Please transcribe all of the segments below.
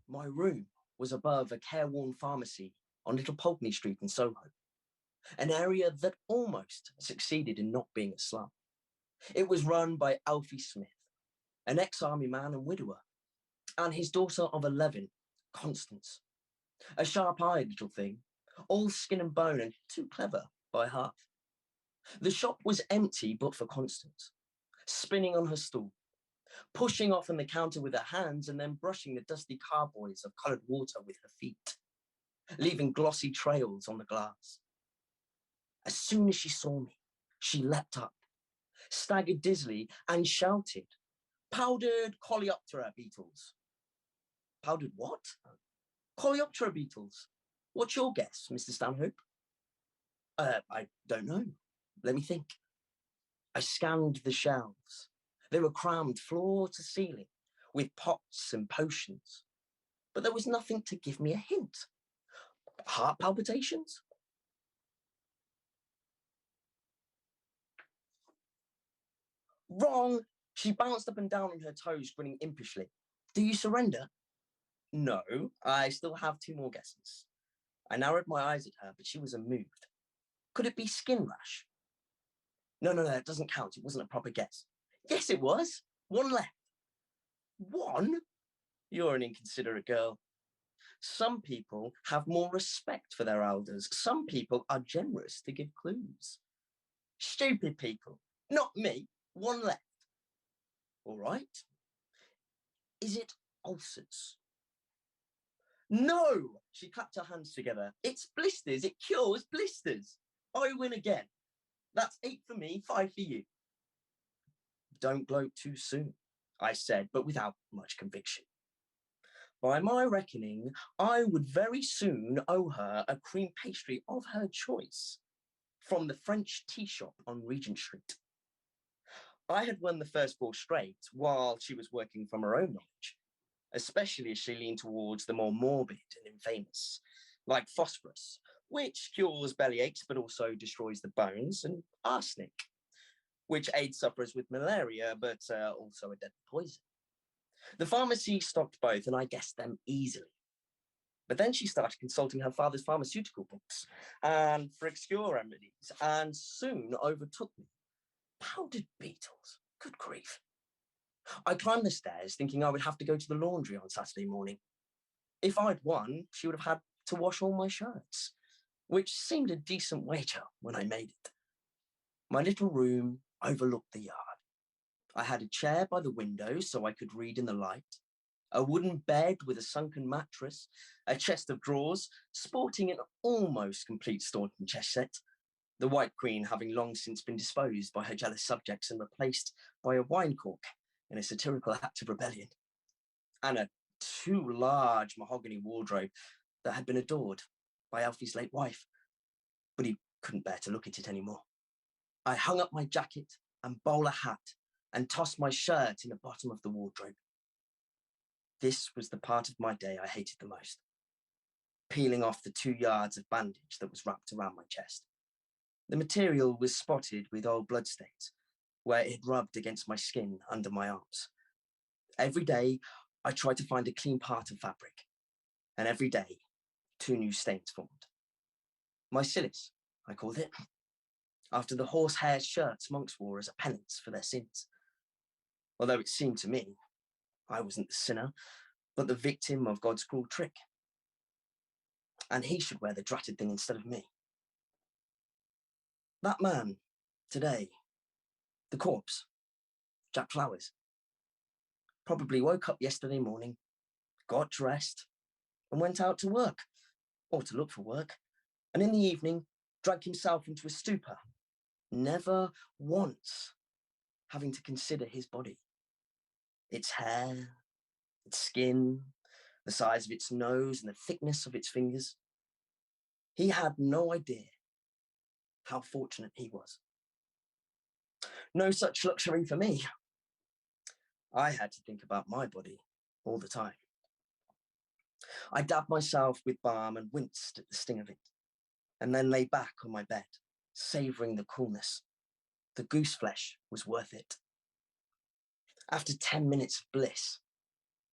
My room was above a careworn pharmacy on Little Pulteney Street in Soho, an area that almost succeeded in not being a slum. It was run by Alfie Smith, an ex-army man and widower, and his daughter of 11, Constance, a sharp-eyed little thing, all skin and bone and too clever by half. The shop was empty but for Constance, spinning on her stool, pushing off on the counter with her hands and then brushing the dusty carboys of coloured water with her feet, leaving glossy trails on the glass. As soon as she saw me, she leapt up, staggered dizzily and shouted, "Powdered coleoptera beetles." Powdered what? Coleoptera beetles. What's your guess, Mr. Stanhope? I don't know. Let me think. I scanned the shelves. They were crammed floor to ceiling with pots and potions, but there was nothing to give me a hint. Heart palpitations? Wrong. She bounced up and down on her toes, grinning impishly. Do you surrender? No, I still have 2 more guesses. I narrowed my eyes at her, but she was unmoved. Could it be skin rash? No, it doesn't count. It wasn't a proper guess. Yes, it was. 1 left. 1? You're an inconsiderate girl. Some people have more respect for their elders. Some people are generous to give clues. Stupid people. Not me. 1 left. All right. Is it ulcers? No! She clapped her hands together. It's blisters. It cures blisters. I win again. That's 8 for me, 5 for you. Don't gloat too soon, I said, but without much conviction. By my reckoning, I would very soon owe her a cream pastry of her choice from the French tea shop on Regent Street. I had won the first 4 straight while she was working from her own knowledge, especially as she leaned towards the more morbid and infamous, like phosphorus, which cures bellyaches but also destroys the bones, and arsenic, which aids sufferers with malaria but also a deadly poison. The pharmacy stocked both, and I guessed them easily. But then she started consulting her father's pharmaceutical books and for obscure remedies, and soon overtook me. Powdered beetles, good grief. I climbed the stairs thinking I would have to go to the laundry on Saturday morning. If I'd won, she would have had to wash all my shirts, which seemed a decent wager when I made it. My little room overlooked the yard. I had a chair by the window so I could read in the light, a wooden bed with a sunken mattress, a chest of drawers, sporting an almost complete Staunton chess set, the White Queen having long since been disposed by her jealous subjects and replaced by a wine cork in a satirical act of rebellion, and a too large mahogany wardrobe that had been adored by Alfie's late wife, but he couldn't bear to look at it anymore. I hung up my jacket and bowler hat and tossed my shirt in the bottom of the wardrobe. This was the part of my day I hated the most, peeling off the 2 yards of bandage that was wrapped around my chest. The material was spotted with old bloodstains, where it had rubbed against my skin under my arms. Every day, I tried to find a clean part of fabric, and every day, 2 new stains formed. My sillis, I called it, after the horsehair shirts monks wore as a penance for their sins. Although it seemed to me I wasn't the sinner, but the victim of God's cruel trick. And he should wear the dratted thing instead of me. That man, today, the corpse, Jack Flowers, probably woke up yesterday morning, got dressed, and went out to work, or to look for work, and in the evening dragged himself into a stupor, never once having to consider his body, its hair, its skin, the size of its nose and the thickness of its fingers. He had no idea how fortunate he was. No such luxury for me. I had to think about my body all the time. I dabbed myself with balm and winced at the sting of it, and then lay back on my bed, savouring the coolness. The goose flesh was worth it. After 10 minutes of bliss,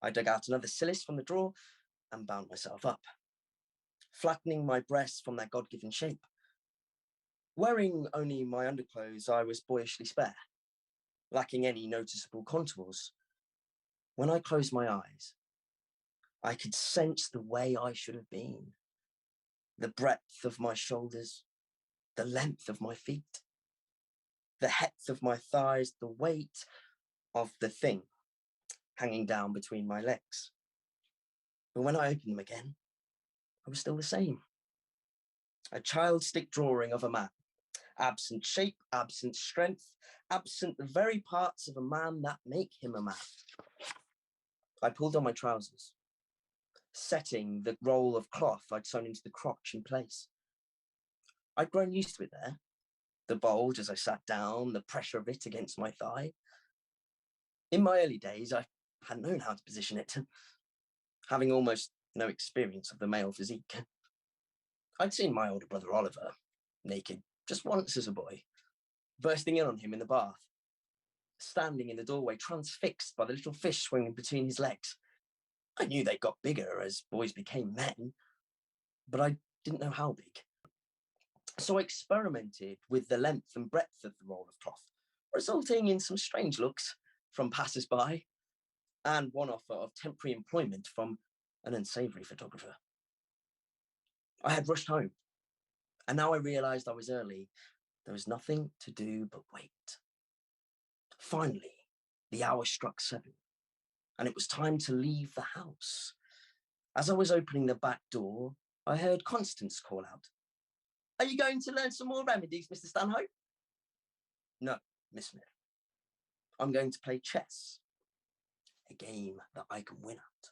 I dug out another sillis from the drawer and bound myself up, flattening my breasts from their God-given shape. Wearing only my underclothes, I was boyishly spare, lacking any noticeable contours. When I closed my eyes, I could sense the way I should have been, the breadth of my shoulders, the length of my feet, the heft of my thighs, the weight of the thing hanging down between my legs. But when I opened them again, I was still the same. A childstick drawing of a man, absent shape, absent strength, absent the very parts of a man that make him a man. I pulled on my trousers, setting the roll of cloth I'd sewn into the crotch in place. I'd grown used to it there, the bulge as I sat down, the pressure of it against my thigh. In my early days, I hadn't known how to position it, having almost no experience of the male physique. I'd seen my older brother Oliver, naked, just once as a boy, bursting in on him in the bath, standing in the doorway, transfixed by the little fish swinging between his legs. I knew they got bigger as boys became men, but I didn't know how big. So I experimented with the length and breadth of the roll of cloth, resulting in some strange looks from passers-by and one offer of temporary employment from an unsavoury photographer. I had rushed home, and now I realised I was early. There was nothing to do but wait. Finally, the hour struck 7, and it was time to leave the house. As I was opening the back door, I heard Constance call out, "Are you going to learn some more remedies, Mr. Stanhope?" "No, Miss Smith. I'm going to play chess, a game that I can win at."